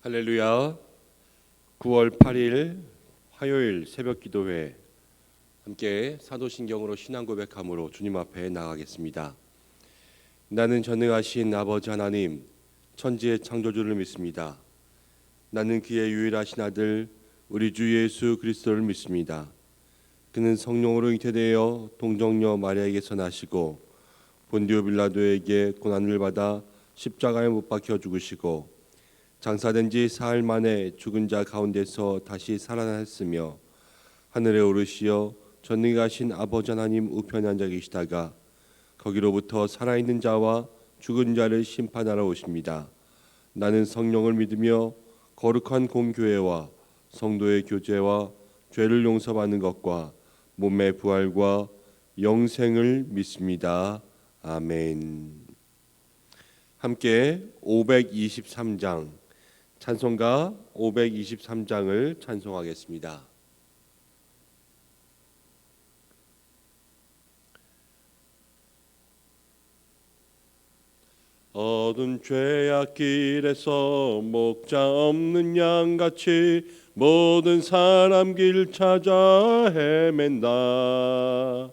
할렐루야. 9월 8일 화요일 새벽 기도회 함께 사도신경으로 신앙 고백함으로 주님 앞에 나가겠습니다. 나는 전능하신 아버지 하나님 천지의 창조주를 믿습니다. 나는 그의 유일하신 아들 우리 주 예수 그리스도를 믿습니다. 그는 성령으로 잉태되어 동정녀 마리아에게서 나시고 본디오 빌라도에게 고난을 받아 십자가에 못 박혀 죽으시고 장사된 지 사흘 만에 죽은 자 가운데서 다시 살아났으며 하늘에 오르시어 전능하신 아버지 하나님 우편에 앉아 계시다가 거기로부터 살아있는 자와 죽은 자를 심판하러 오십니다. 나는 성령을 믿으며 거룩한 공교회와 성도의 교제와 죄를 용서받는 것과 몸의 부활과 영생을 믿습니다. 아멘. 함께 523장 찬송가 523장을 찬송하겠습니다. 어두운 죄악길에서 목자 없는 양같이 모든 사람 길 찾아 헤맨다.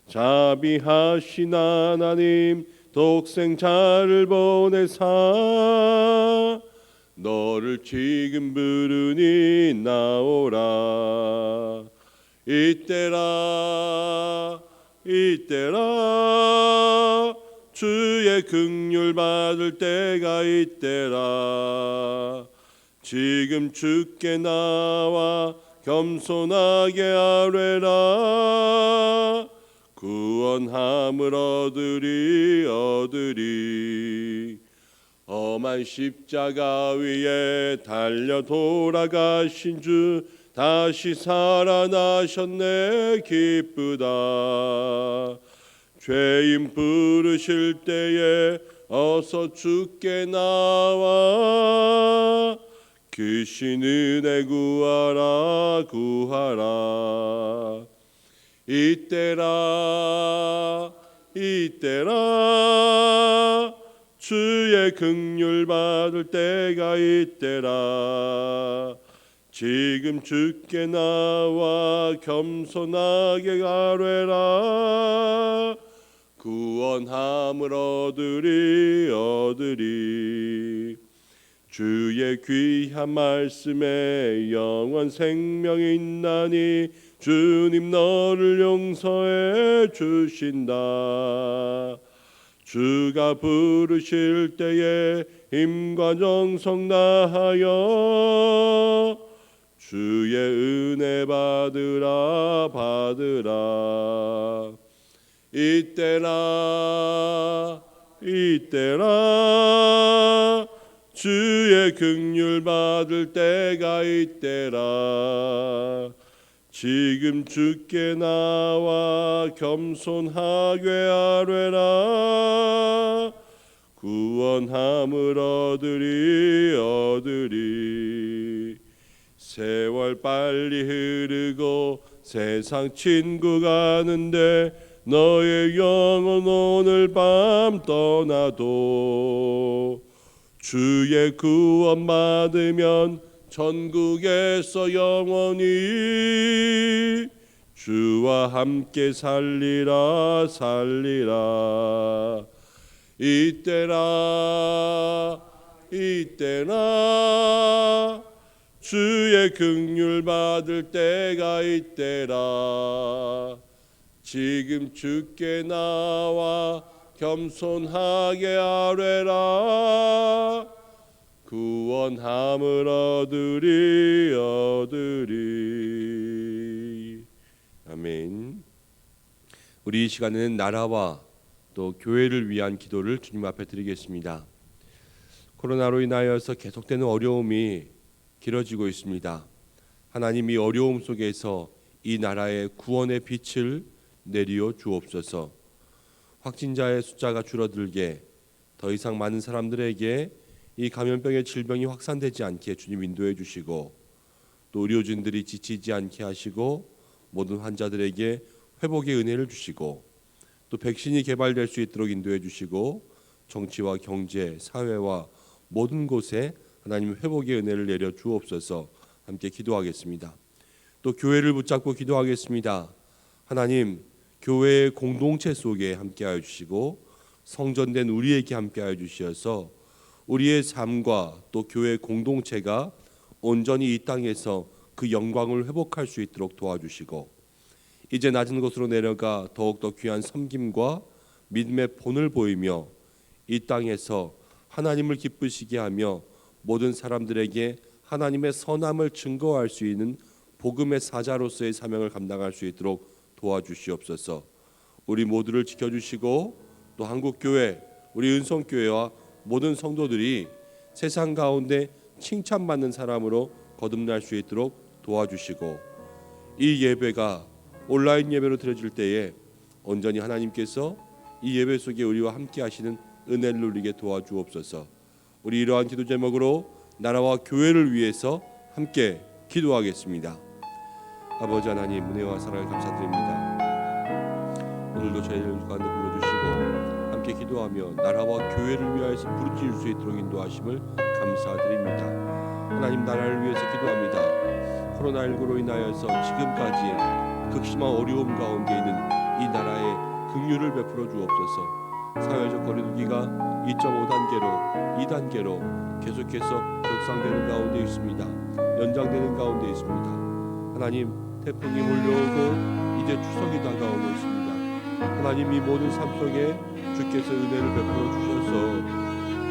자비하신 하나님 독생자를 보내사 너를 지금 부르니 나오라. 이때라 주의 긍휼 받을 때가 이때라. 지금 주께 나와 겸손하게 아뢰라. 구원함을 얻으리. 험한 십자가 위에 달려 돌아가신 주 다시 살아나셨네 기쁘다. 죄인 부르실 때에 어서 주께 나와 크신 은혜 구하라. 이때라 주의 긍휼 받을 때가 이때라. 지금 주께 나와 겸손하게 아뢰라. 구원함을 얻으리. 주의 귀한 말씀에 영원 생명이 있나니 주님 너를 용서해 주신다. 주가 부르실 때에 힘과 정성 다하여 주의 은혜 받으라. 이때라 주의 긍휼 받을 때가 이때라. 지금 주께 나와 겸손하게 아뢰라. 구원함을 얻으리. 세월 빨리 흐르고 세상 친구 가는데 너의 영혼 오늘 밤 떠나도 주의 구원 받으면 천국에서 영원히 주와 함께 살리라. 이때라 주의 긍휼 받을 때가 이때라. 지금 주께 나와 겸손하게 아뢰라. 구원함을 얻으리. 아멘. 우리 이 시간에는 나라와 또 교회를 위한 기도를 주님 앞에 드리겠습니다. 코로나로 인하여서 계속되는 어려움이 길어지고 있습니다. 하나님 이 어려움 속에서 이 나라의 구원의 빛을 내리어 주옵소서. 확진자의 숫자가 줄어들게 더 이상 많은 사람들에게 이 감염병의 질병이 확산되지 않게 주님 인도해 주시고 또 의료진들이 지치지 않게 하시고 모든 환자들에게 회복의 은혜를 주시고 또 백신이 개발될 수 있도록 인도해 주시고 정치와 경제, 사회와 모든 곳에 하나님 회복의 은혜를 내려 주옵소서. 함께 기도하겠습니다. 또 교회를 붙잡고 기도하겠습니다. 하나님, 교회의 공동체 속에 함께하여 주시고 성전된 우리에게 함께하여 주시어서 우리의 삶과 또 교회 공동체가 온전히 이 땅에서 그 영광을 회복할 수 있도록 도와주시고 이제 낮은 곳으로 내려가 더욱더 귀한 섬김과 믿음의 본을 보이며 이 땅에서 하나님을 기쁘시게 하며 모든 사람들에게 하나님의 선함을 증거할 수 있는 복음의 사자로서의 사명을 감당할 수 있도록 도와주시옵소서. 우리 모두를 지켜주시고 또 한국교회, 우리 은성교회와 모든 성도들이 세상 가운데 칭찬받는 사람으로 거듭날 수 있도록 도와주시고 이 예배가 온라인 예배로 드려질 때에 온전히 하나님께서 이 예배 속에 우리와 함께 하시는 은혜를 누리게 도와주옵소서. 우리 이러한 기도 제목으로 나라와 교회를 위해서 함께 기도하겠습니다. 아버지 하나님, 은혜와 사랑을 감사드립니다. 오늘도 저희를 가운데 불러주시고 함께 기도하며 나라와 교회를 위하여서 부르짖을 수 있도록 인도하심을 감사드립니다. 하나님, 나라를 위해서 기도합니다. 코로나19로 인하여서 지금까지 극심한 어려움 가운데 있는 이 나라에 긍휼을 베풀어 주옵소서. 사회적 거리두기가 2.5단계로 2단계로 계속해서 격상되는 가운데 있습니다. 연장되는 가운데 있습니다. 하나님, 태풍이 몰려오고 이제 추석이 다가오고 있습니다. 하나님, 이 모든 삶 속에 주께서 은혜를 베풀어 주셔서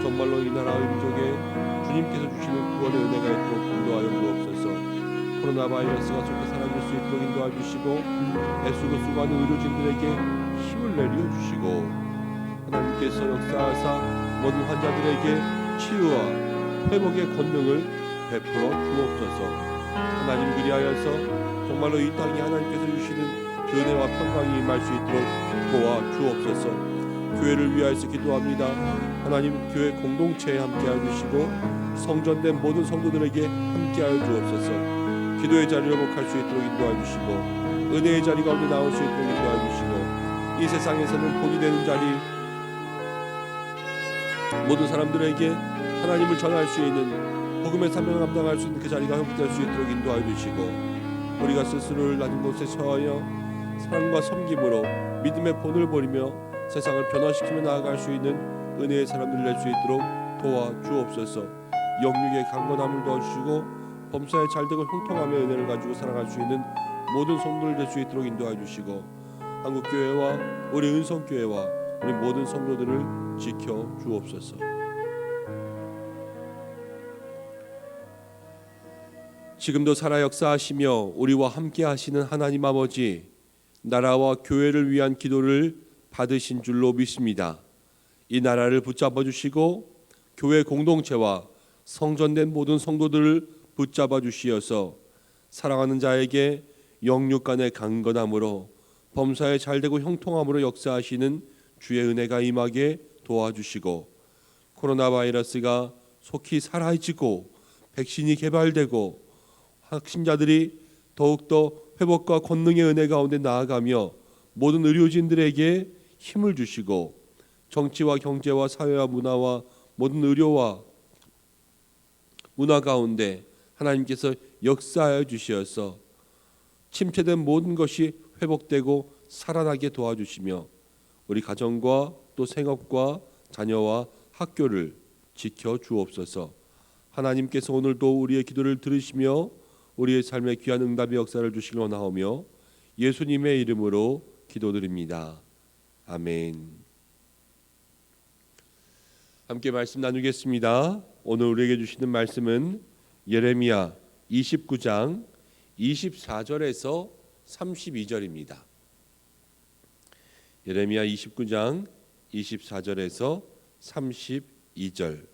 정말로 이 나라의 민족에 주님께서 주시는 구원의 은혜가 있도록 인도하여 주옵소서. 코로나 바이러스가 속히 사라질 수 있도록 인도하여 주시고 애쓰고 수고하는 의료진들에게 힘을 내려 주시고 하나님께서 역사하사 모든 환자들에게 치유와 회복의 권능을 베풀어 주옵소서. 하나님, 그리하여서 정말로 이 땅에 하나님께서 주시는 은혜와 평강이 임할 수 있도록 도와주옵소서. 교회를 위하여서 기도합니다. 하나님, 교회 공동체에 함께하여 주시고 성전된 모든 성도들에게 함께하여 주옵소서. 기도의 자리를 회복할 수 있도록 인도하여 주시고 은혜의 자리 가운데 나올 수 있도록 인도하여 주시고 이 세상에서는 본이 되는 자리, 모든 사람들에게 하나님을 전할 수 있는 복음의 사명을 감당할 수 있는 그 자리가 회복될 수 있도록 인도하여 주시고 우리가 스스로를 낮은 곳에 처하여 사랑과 섬김으로 믿음의 본을 버리며 세상을 변화시키며 나아갈 수 있는 은혜의 사람들을 낼 수 있도록 도와주옵소서. 영육의 강건함을 도와주시고 범사에 잘되고 형통하며 은혜를 가지고 살아갈 수 있는 모든 성도를 될 수 있도록 인도해 주시고 한국교회와 우리 은성교회와 우리 모든 성도들을 지켜 주옵소서. 지금도 살아 역사하시며 우리와 함께 하시는 하나님 아버지, 나라와 교회를 위한 기도를 받으신 줄로 믿습니다. 이 나라를 붙잡아 주시고 교회 공동체와 성전된 모든 성도들을 붙잡아 주시어서 사랑하는 자에게 영육 간의 강건함으로 범사에 잘되고 형통함으로 역사하시는 주의 은혜가 임하게 도와주시고 코로나 바이러스가 속히 사라지고 백신이 개발되고 확신자들이 더욱더 회복과 권능의 은혜 가운데 나아가며 모든 의료진들에게 힘을 주시고 정치와 경제와 사회와 문화와 모든 의료와 문화 가운데 하나님께서 역사하여 주시어서 침체된 모든 것이 회복되고 살아나게 도와주시며 우리 가정과 또 생업과 자녀와 학교를 지켜 주옵소서. 하나님께서 오늘도 우리의 기도를 들으시며 우리의 삶에 귀한 응답의 역사를 주시길 원하오며 예수님의 이름으로 기도드립니다. 아멘. 함께 말씀 나누겠습니다. 오늘 우리에게 주시는 말씀은 예레미야 29장 24절에서 32절입니다. 예레미야 29장 24절에서 32절.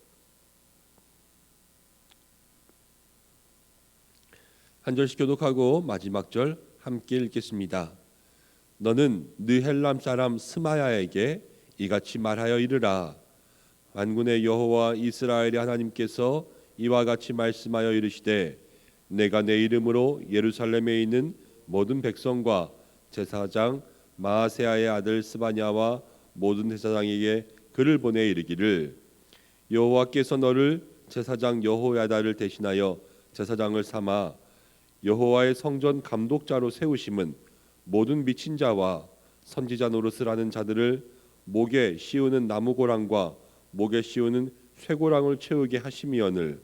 한 절씩 교독하고 마지막 절 함께 읽겠습니다. 너는 느헬람 사람 스마야에게 이같이 말하여 이르라. 만군의 여호와 이스라엘의 하나님께서 이와 같이 말씀하여 이르시되 내가 내 이름으로 예루살렘에 있는 모든 백성과 제사장 마아세야의 아들 스바냐와 모든 제사장에게 글을 보내 이르기를 여호와께서 너를 제사장 여호야다를 대신하여 제사장을 삼아 여호와의 성전 감독자로 세우심은 모든 미친 자와 선지자 노릇을 하는 자들을 목에 씌우는 나무고랑과 목에 씌우는 쇠고랑을 채우게 하심이오늘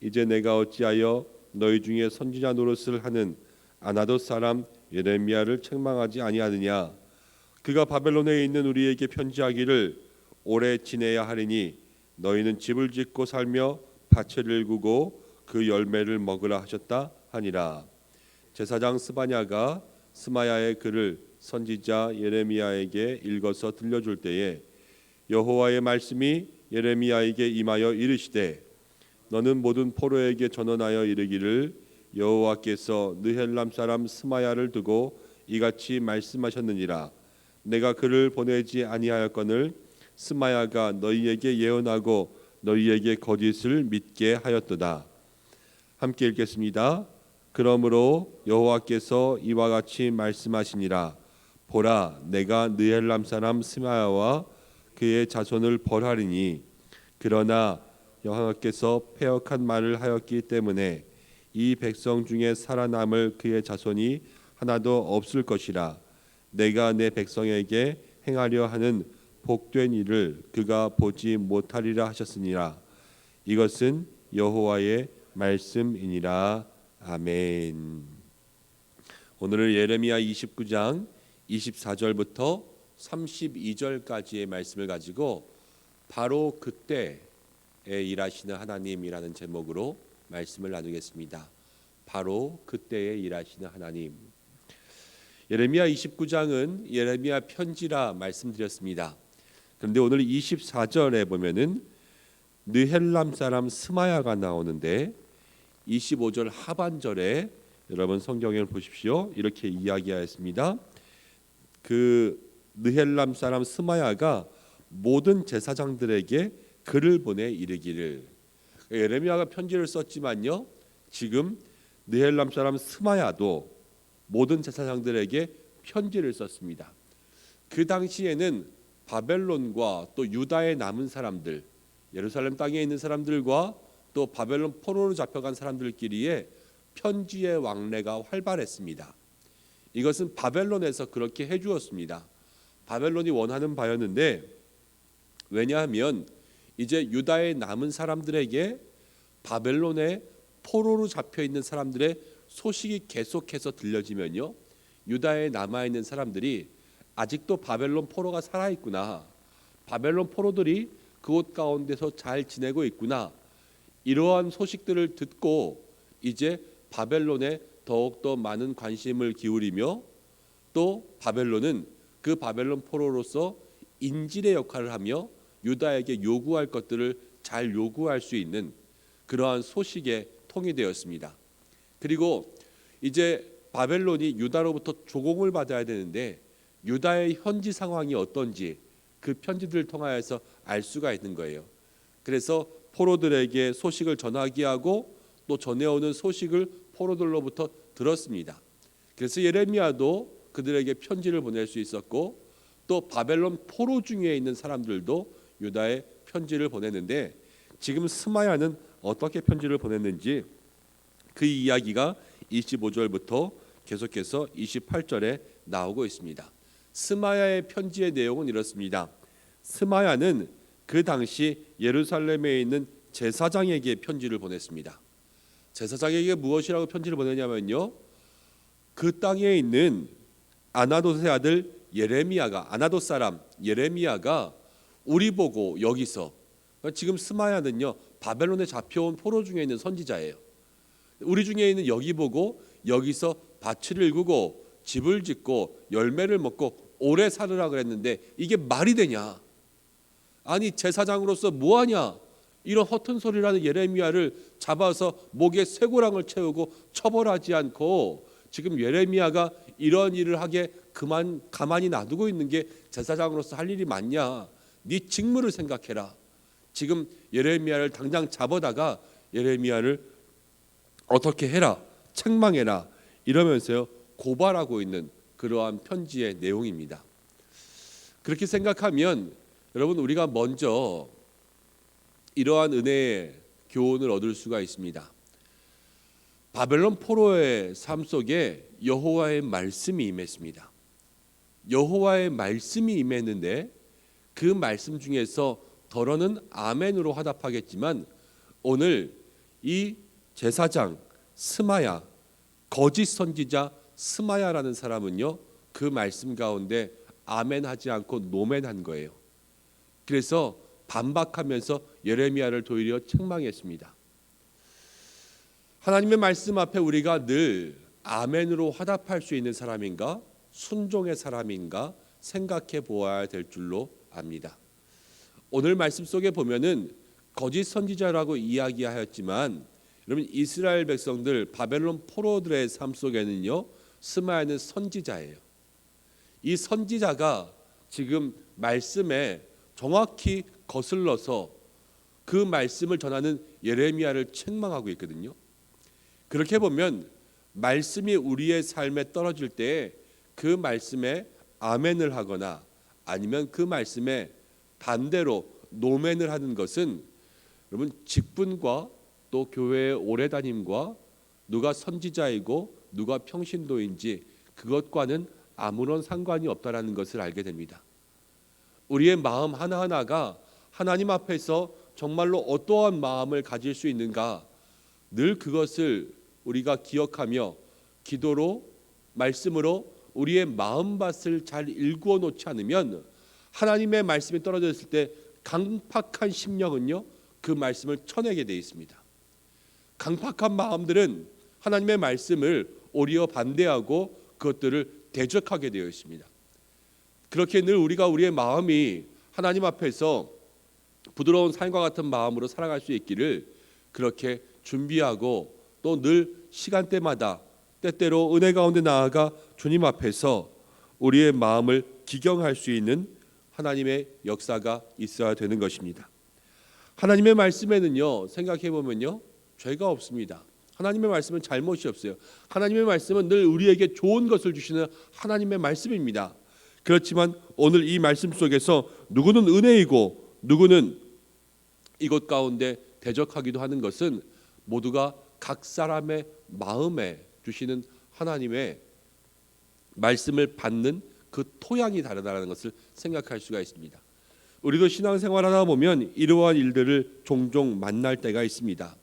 이제 내가 어찌하여 너희 중에 선지자 노릇을 하는 아나돗 사람 예레미야를 책망하지 아니하느냐. 그가 바벨론에 있는 우리에게 편지하기를 오래 지내야 하리니 너희는 집을 짓고 살며 밭을 일구고 그 열매를 먹으라 하셨다 하니라. 제사장 스바냐가 스마야의 글을 선지자 예레미야에게 읽어서 들려줄 때에 여호와의 말씀이 예레미야에게 임하여 이르시되 너는 모든 포로에게 전언하여 이르기를 여호와께서 느헬람 사람 스마야를 두고 이같이 말씀하셨느니라. 내가 그를 보내지 아니하였거늘 스마야가 너희에게 예언하고 너희에게 거짓을 믿게 하였도다. 함께 읽겠습니다. 그러므로 여호와께서 이와 같이 말씀하시니라. 보라, 내가 느헬람 사람 스마야와 그의 자손을 벌하리니 그러나 여호와께서 패역한 말을 하였기 때문에 이 백성 중에 살아남을 그의 자손이 하나도 없을 것이라. 내가 내 백성에게 행하려 하는 복된 일을 그가 보지 못하리라 하셨으니라. 이것은 여호와의 말씀이니라. 아멘. 오늘은 예레미야 29장 24절부터 32절까지의 말씀을 가지고 바로 그때에 일하시는 하나님이라는 제목으로 말씀을 나누겠습니다. 바로 그때에 일하시는 하나님. 예레미야 29장은 예레미야 편지라 말씀드렸습니다. 그런데 오늘 24절에 보면은 느헬람 사람 스마야가 나오는데 25절 하반절에 여러분 성경을 보십시오. 이렇게 이야기하였습니다. 그 느헬람 사람 스마야가 모든 제사장들에게 글을 보내 이르기를. 예레미야가 편지를 썼지만요, 지금 느헬람 사람 스마야도 모든 제사장들에게 편지를 썼습니다. 그 당시에는 바벨론과 또 유다에 남은 사람들, 예루살렘 땅에 있는 사람들과 또 바벨론 포로로 잡혀간 사람들끼리의 편지의 왕래가 활발했습니다. 이것은 바벨론에서 그렇게 해주었습니다. 바벨론이 원하는 바였는데, 왜냐하면 이제 유다에 남은 사람들에게 바벨론에 포로로 잡혀 있는 사람들의 소식이 계속해서 들려지면요, 유다에 남아 있는 사람들이 아직도 바벨론 포로가 살아 있구나, 바벨론 포로들이 그곳 가운데서 잘 지내고 있구나, 이러한 소식들을 듣고 이제 바벨론에 더욱더 많은 관심을 기울이며, 또 바벨론은 그 바벨론 포로로서 인질의 역할을 하며 유다에게 요구할 것들을 잘 요구할 수 있는 그러한 소식에 통이 되었습니다. 그리고 이제 바벨론이 유다로부터 조공을 받아야 되는데 유다의 현지 상황이 어떤지 그 편지들을 통하여서 알 수가 있는 거예요. 그래서 포로들에게 소식을 전하게 하고 또 전해오는 소식을 포로들로부터 들었습니다. 그래서 예레미야도 그들에게 편지를 보낼 수 있었고, 또 바벨론 포로 중에 있는 사람들도 유다에 편지를 보냈는데, 지금 스마야는 어떻게 편지를 보냈는지 그 이야기가 25절부터 계속해서 28절에 나오고 있습니다. 스마야의 편지의 내용은 이렇습니다. 스마야는 그 당시 예루살렘에 있는 제사장에게 편지를 보냈습니다. 제사장에게 무엇이라고 편지를 보내냐면요, 그 땅에 있는 아나돗의 아들 예레미야가, 아나돗 사람 예레미야가 우리 보고 여기서, 지금 스마야는요 바벨론에 잡혀온 포로 중에 있는 선지자예요. 우리 중에 있는 여기 보고 여기서 밭을 일구고 집을 짓고 열매를 먹고 오래 살으라 그랬는데 이게 말이 되냐? 아니 제사장으로서 뭐하냐? 이런 허튼 소리라는 예레미야를 잡아서 목에 쇠고랑을 채우고 처벌하지 않고 지금 예레미야가 이런 일을 하게 가만히 놔두고 있는 게 제사장으로서 할 일이 맞냐? 네 직무를 생각해라. 지금 예레미야를 당장 잡아다가 예레미야를 어떻게 해라, 책망해라, 이러면서요 고발하고 있는 그러한 편지의 내용입니다. 그렇게 생각하면 여러분, 우리가 먼저 이러한 은혜의 교훈을 얻을 수가 있습니다. 바벨론 포로의 삶 속에 여호와의 말씀이 임했습니다. 여호와의 말씀이 임했는데 그 말씀 중에서 더러는 아멘으로 화답하겠지만 오늘 이 제사장 스마야, 거짓 선지자 스마야라는 사람은요, 그 말씀 가운데 아멘하지 않고 노멘한 거예요. 그래서 반박하면서 예레미야를 도리어 책망했습니다. 하나님의 말씀 앞에 우리가 늘 아멘으로 화답할 수 있는 사람인가, 순종의 사람인가 생각해 보아야 될 줄로 압니다. 오늘 말씀 속에 보면은 거짓 선지자라고 이야기하였지만 여러분, 이스라엘 백성들 바벨론 포로들의 삶 속에는요, 스마야는 선지자예요. 이 선지자가 지금 말씀에 정확히 거슬러서 그 말씀을 전하는 예레미야를 책망하고 있거든요. 그렇게 보면 말씀이 우리의 삶에 떨어질 때 그 말씀에 아멘을 하거나 아니면 그 말씀에 반대로 노멘을 하는 것은 여러분, 직분과 또 교회의 오래 다님과 누가 선지자이고 누가 평신도인지 그것과는 아무런 상관이 없다라는 것을 알게 됩니다. 우리의 마음 하나하나가 하나님 앞에서 정말로 어떠한 마음을 가질 수 있는가, 늘 그것을 우리가 기억하며 기도로 말씀으로 우리의 마음밭을 잘 일구어 놓지 않으면 하나님의 말씀이 떨어졌을 때 강팍한 심령은요, 그 말씀을 쳐내게 되어 있습니다. 강팍한 마음들은 하나님의 말씀을 오히려 반대하고 그것들을 대적하게 되어 있습니다. 그렇게 늘 우리가 우리의 마음이 하나님 앞에서 부드러운 산과 같은 마음으로 살아갈 수 있기를 그렇게 준비하고 또 늘 시간대마다 때때로 은혜 가운데 나아가 주님 앞에서 우리의 마음을 기경할 수 있는 하나님의 역사가 있어야 되는 것입니다. 하나님의 말씀에는요, 생각해 보면요, 죄가 없습니다. 하나님의 말씀은 잘못이 없어요. 하나님의 말씀은 늘 우리에게 좋은 것을 주시는 하나님의 말씀입니다. 그렇지만 오늘 이 말씀 속에서 누구는 은혜이고 누구는 이것 가운데 대적하기도 하는 것은 모두가 각 사람의 마음에 주시는 하나님의 말씀을 받는 그 토양이 다르다는 것을 생각할 수가 있습니다. 우리도 신앙생활하다 보면 이러한 일들을 종종 만날 때가 있습니다.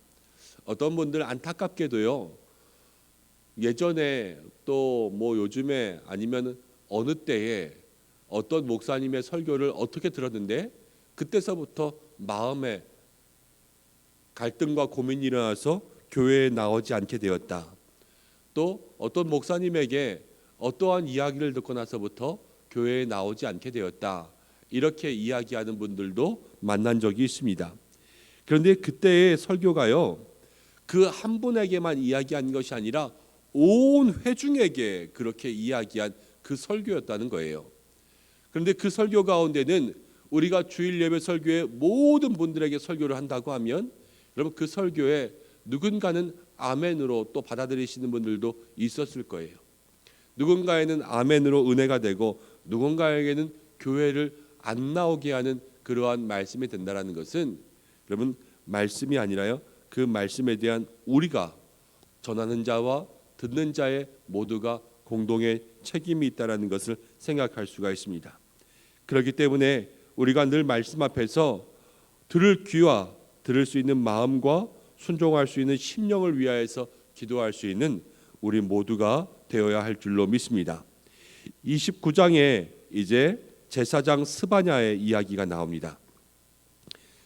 어떤 분들 안타깝게도요, 예전에 또 뭐 요즘에 아니면 어느 때에 어떤 목사님의 설교를 어떻게 들었는데 그때서부터 마음에 갈등과 고민이 일어나서 교회에 나오지 않게 되었다. 또 어떤 목사님에게 어떠한 이야기를 듣고 나서부터 교회에 나오지 않게 되었다. 이렇게 이야기하는 분들도 만난 적이 있습니다. 그런데 그때의 설교가요, 그 한 분에게만 이야기한 것이 아니라 온 회중에게 그렇게 이야기한 그 설교였다는 거예요. 그런데 그 설교 가운데는 우리가 주일 예배 설교에 모든 분들에게 설교를 한다고 하면 여러분, 그 설교에 누군가는 아멘으로 또 받아들이시는 분들도 있었을 거예요. 누군가에는 아멘으로 은혜가 되고 누군가에게는 교회를 안 나오게 하는 그러한 말씀이 된다는 것은 여러분, 말씀이 아니라요, 그 말씀에 대한 우리가 전하는 자와 듣는 자의 모두가 공동의 책임이 있다는 것을 생각할 수가 있습니다. 그렇기 때문에 우리가 늘 말씀 앞에서 들을 귀와 들을 수 있는 마음과 순종할 수 있는 심령을 위하여서 기도할 수 있는 우리 모두가 되어야 할 줄로 믿습니다. 29장에 이제 제사장 스바냐의 이야기가 나옵니다.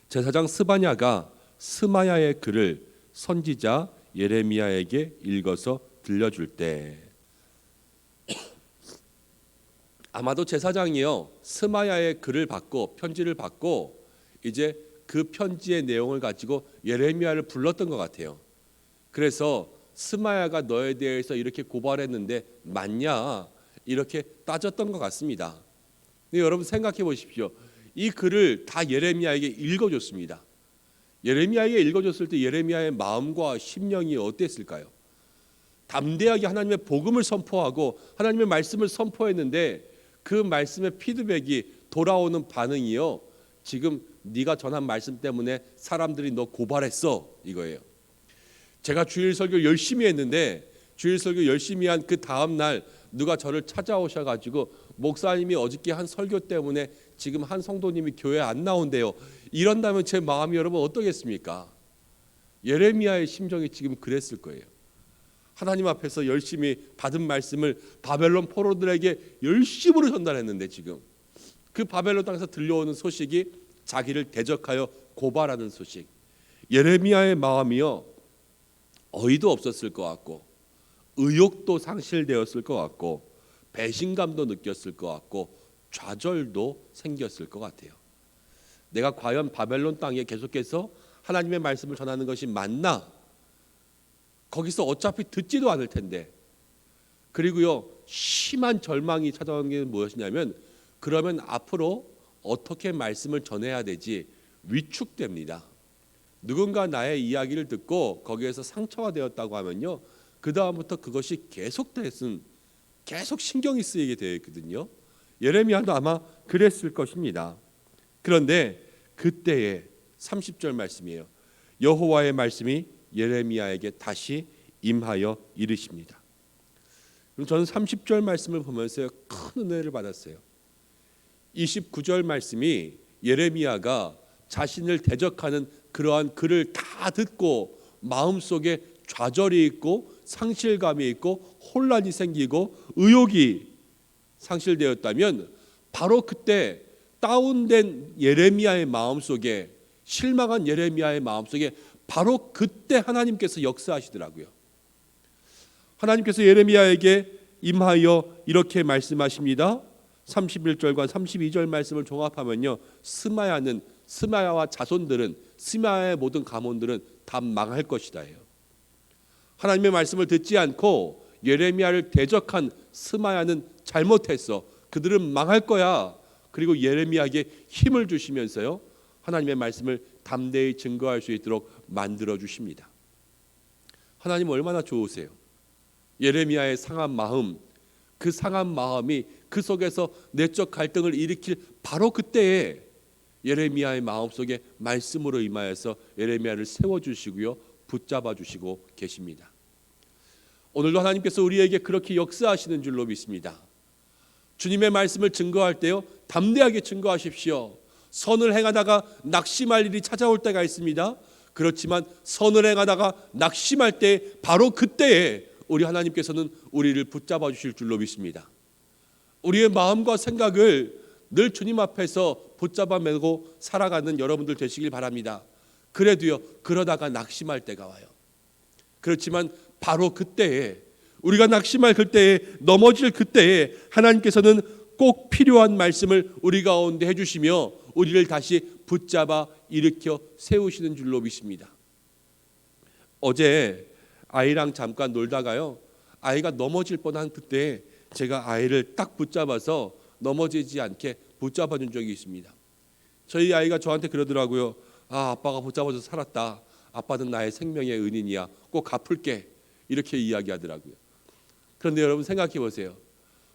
제사장 스바냐가 스마야의 글을 선지자 예레미야에게 읽어서 들려줄 때 아마도 제사장이요, 스마야의 글을 받고 편지를 받고 이제 그 편지의 내용을 가지고 예레미야를 불렀던 것 같아요. 그래서 스마야가 너에 대해서 이렇게 고발했는데 맞냐? 이렇게 따졌던 것 같습니다. 근데 여러분 생각해 보십시오. 이 글을 다 예레미야에게 읽어줬습니다. 예레미야에게 읽어줬을 때 예레미야의 마음과 심령이 어땠을까요? 담대하게 하나님의 복음을 선포하고 하나님의 말씀을 선포했는데 그 말씀의 피드백이 돌아오는 반응이요, 지금 네가 전한 말씀 때문에 사람들이 너 고발했어 이거예요. 제가 주일 설교 열심히 했는데 주일 설교 열심히 한 그 다음 날 누가 저를 찾아오셔가지고 목사님이 어저께 한 설교 때문에 지금 한 성도님이 교회 안 나온대요. 이런다면 제 마음이 여러분 어떠겠습니까? 예레미야의 심정이 지금 그랬을 거예요. 하나님 앞에서 열심히 받은 말씀을 바벨론 포로들에게 열심으로 전달했는데 지금 그 바벨론 땅에서 들려오는 소식이 자기를 대적하여 고발하는 소식. 예레미야의 마음이요 어이도 없었을 것 같고 의욕도 상실되었을 것 같고 배신감도 느꼈을 것 같고 좌절도 생겼을 것 같아요. 내가 과연 바벨론 땅에 계속해서 하나님의 말씀을 전하는 것이 맞나? 거기서 어차피 듣지도 않을 텐데. 그리고요 심한 절망이 찾아오는 게 무엇이냐면 그러면 앞으로 어떻게 말씀을 전해야 되지 위축됩니다. 누군가 나의 이야기를 듣고 거기에서 상처가 되었다고 하면요 그 다음부터 그것이 계속 신경이 쓰이게 되어 있거든요. 예레미야도 아마 그랬을 것입니다. 그런데 그때의 30절 말씀이에요. 여호와의 말씀이 예레미야에게 다시 임하여 이르십니다. 그럼 저는 30절 말씀을 보면서 큰 은혜를 받았어요. 29절 말씀이 예레미야가 자신을 대적하는 그러한 글을 다 듣고 마음속에 좌절이 있고 상실감이 있고 혼란이 생기고 의욕이 상실되었다면 바로 그때 다운된 예레미야의 마음속에 실망한 예레미야의 마음속에 바로 그때 하나님께서 역사하시더라고요. 하나님께서 예레미야에게 임하여 이렇게 말씀하십니다. 31절과 32절 말씀을 종합하면요 스마야와 자손들은 스마야의 모든 가문들은 다 망할 것이다예요. 하나님의 말씀을 듣지 않고 예레미야를 대적한 스마야는 잘못했어. 그들은 망할 거야. 그리고 예레미야에게 힘을 주시면서요 하나님의 말씀을 담대히 증거할 수 있도록 만들어 주십니다. 하나님 얼마나 좋으세요. 예레미야의 상한 마음, 그 상한 마음이 그 속에서 내적 갈등을 일으킬 바로 그때에 예레미야의 마음속에 말씀으로 임하여서 예레미야를 세워주시고요 붙잡아 주시고 계십니다. 오늘도 하나님께서 우리에게 그렇게 역사하시는 줄로 믿습니다. 주님의 말씀을 증거할 때요 담대하게 증거하십시오. 선을 행하다가 낙심할 일이 찾아올 때가 있습니다. 그렇지만 선을 행하다가 낙심할 때 바로 그때에 우리 하나님께서는 우리를 붙잡아 주실 줄로 믿습니다. 우리의 마음과 생각을 늘 주님 앞에서 붙잡아 매고 살아가는 여러분들 되시길 바랍니다. 그래도요 그러다가 낙심할 때가 와요. 그렇지만 바로 그때에 우리가 낙심할 그때에 넘어질 그때에 하나님께서는 꼭 필요한 말씀을 우리 가운데 해주시며 우리를 다시 붙잡아 일으켜 세우시는 줄로 믿습니다. 어제 아이랑 잠깐 놀다가요 아이가 넘어질 뻔한 그때 제가 아이를 딱 붙잡아서 넘어지지 않게 붙잡아 준 적이 있습니다. 저희 아이가 저한테 그러더라고요. 아빠가 붙잡아서 살았다. 아빠는 나의 생명의 은인이야. 꼭 갚을게. 이렇게 이야기하더라고요. 그런데 여러분 생각해 보세요.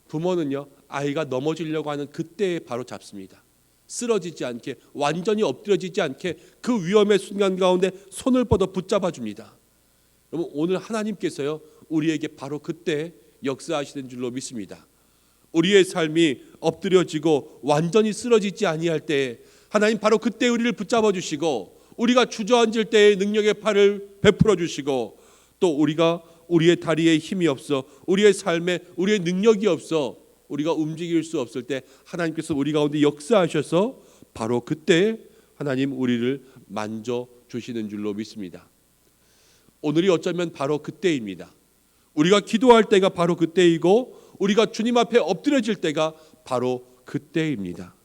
부모는요 아이가 넘어지려고 하는 그때에 바로 잡습니다. 쓰러지지 않게 완전히 엎드려지지 않게 그 위험의 순간 가운데 손을 뻗어 붙잡아 줍니다. 여러분 오늘 하나님께서요 우리에게 바로 그때 역사하시는 줄로 믿습니다. 우리의 삶이 엎드려지고 완전히 쓰러지지 아니할 때에 하나님 바로 그때 우리를 붙잡아 주시고 우리가 주저앉을 때에 능력의 팔을 베풀어 주시고 또 우리가 우리의 다리에 힘이 없어 우리의 삶에 우리의 능력이 없어 우리가 움직일 수 없을 때 하나님께서 우리 가운데 역사하셔서 바로 그때 하나님 우리를 만져 주시는 줄로 믿습니다. 오늘이 어쩌면 바로 그때입니다. 우리가 기도할 때가 바로 그때이고 우리가 주님 앞에 엎드려질 때가 바로 그때입니다.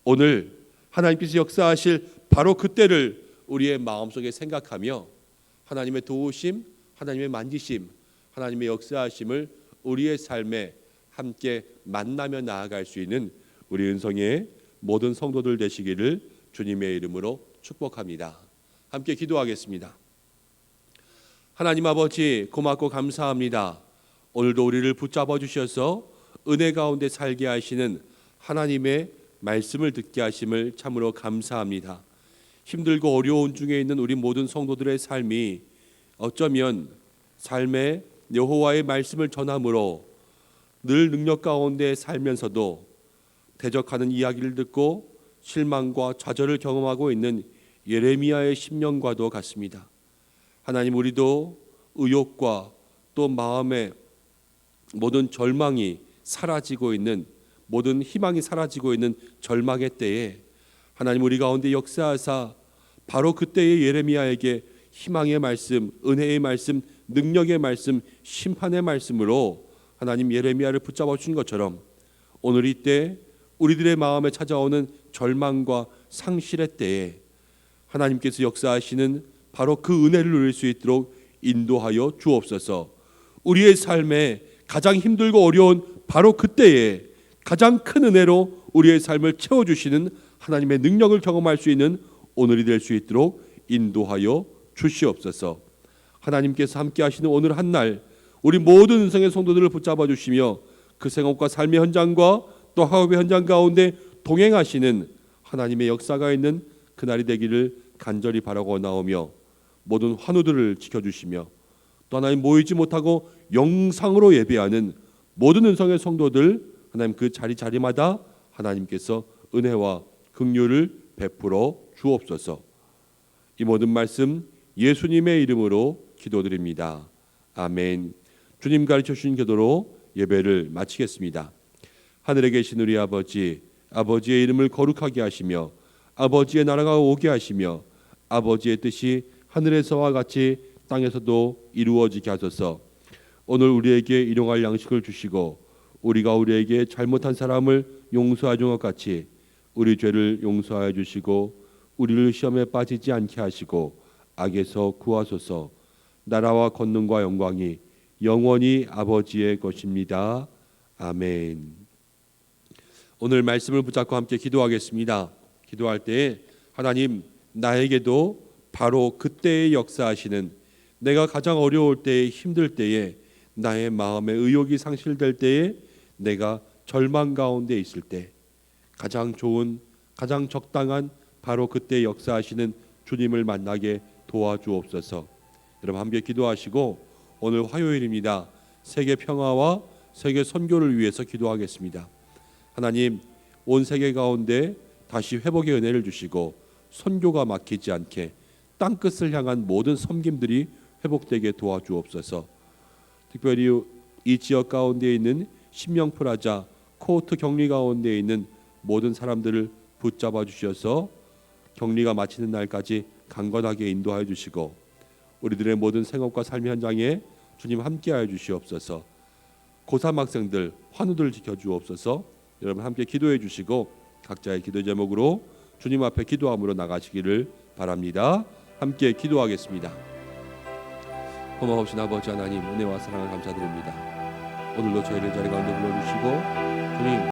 오늘 하나님께서 역사하실 바로 그때를 우리의 마음속에 생각하며 하나님의 도우심, 하나님의 만지심, 하나님의 역사하심을 우리의 삶에 함께 만나며 나아갈 수 있는 우리 은성의 모든 성도들 되시기를 주님의 이름으로 축복합니다. 함께 기도하겠습니다. 하나님 아버지 고맙고 감사합니다. 오늘도 우리를 붙잡아 주셔서 은혜 가운데 살게 하시는 하나님의 말씀을 듣게 하심을 참으로 감사합니다. 힘들고 어려운 중에 있는 우리 모든 성도들의 삶이 어쩌면 삶에 여호와의 말씀을 전함으로 늘 능력 가운데 살면서도 대적하는 이야기를 듣고 실망과 좌절을 경험하고 있는 예레미야의 심령과도 같습니다. 하나님, 우리도 의욕과 또 마음의 모든 절망이 사라지고 있는, 모든 희망이 사라지고 있는 절망의 때에 하나님 우리 가운데 역사하사 바로 그때의 예레미야에게 희망의 말씀, 은혜의 말씀, 능력의 말씀, 심판의 말씀으로 하나님 예레미야를 붙잡아 주신 것처럼 오늘 이때 우리들의 마음에 찾아오는 절망과 상실의 때에 하나님께서 역사하시는 바로 그 은혜를 누릴 수 있도록 인도하여 주옵소서. 우리의 삶에 가장 힘들고 어려운 바로 그때에 가장 큰 은혜로 우리의 삶을 채워주시는 하나님의 능력을 경험할 수 있는 오늘이 될 수 있도록 인도하여 주시옵소서. 하나님께서 함께 하시는 오늘 한 날 우리 모든 은성의 성도들을 붙잡아 주시며 그 생업과 삶의 현장과 또 학업의 현장 가운데 동행하시는 하나님의 역사가 있는 그날이 되기를 간절히 바라고 나오며 모든 환우들을 지켜주시며 또 하나님 모이지 못하고 영상으로 예배하는 모든 은성의 성도들 하나님 그 자리마다 하나님께서 은혜와 긍휼을 베풀어 주옵소서. 이 모든 말씀 예수님의 이름으로 기도드립니다. 아멘. 주님 가르쳐 주신 기도로 예배를 마치겠습니다. 하늘에 계신 우리 아버지, 아버지의 이름을 거룩하게 하시며 아버지의 나라가 오게 하시며 아버지의 뜻이 하늘에서와 같이 땅에서도 이루어지게 하소서. 오늘 우리에게 일용할 양식을 주시고 우리가 우리에게 잘못한 사람을 용서하는 것 같이 우리 죄를 용서하여 주시고 우리를 시험에 빠지지 않게 하시고 악에서 구하소서. 나라와 권능과 영광이 영원히 아버지의 것입니다. 아멘. 오늘 말씀을 붙잡고 함께 기도하겠습니다. 기도할 때에 하나님, 나에게도 바로 그때의 역사하시는, 내가 가장 어려울 때에, 힘들 때에, 나의 마음의 의욕이 상실될 때에, 내가 절망 가운데 있을 때 가장 좋은, 가장 적당한 바로 그때 역사하시는 주님을 만나게 도와주옵소서. 여러분 함께 기도하시고 오늘 화요일입니다. 세계 평화와 세계 선교를 위해서 기도하겠습니다. 하나님, 온 세계 가운데 다시 회복의 은혜를 주시고 선교가 막히지 않게 땅끝을 향한 모든 섬김들이 회복되게 도와주옵소서. 특별히 이 지역 가운데 있는 신명프라자 코호트 격리 가운데 있는 모든 사람들을 붙잡아 주셔서 격리가 마치는 날까지 강건하게 인도하여 주시고 우리들의 모든 생업과 삶의 현장에 주님 함께하여 주시옵소서. 고3 학생들 환우들 지켜주옵소서. 여러분 함께 기도해 주시고 각자의 기도 제목으로 주님 앞에 기도함으로 나가시기를 바랍니다. 함께 기도하겠습니다. 고마우신 아버지 하나님, 은혜와 사랑을 감사드립니다. 오늘도 저희를 자리 가운데 불러주시고 주님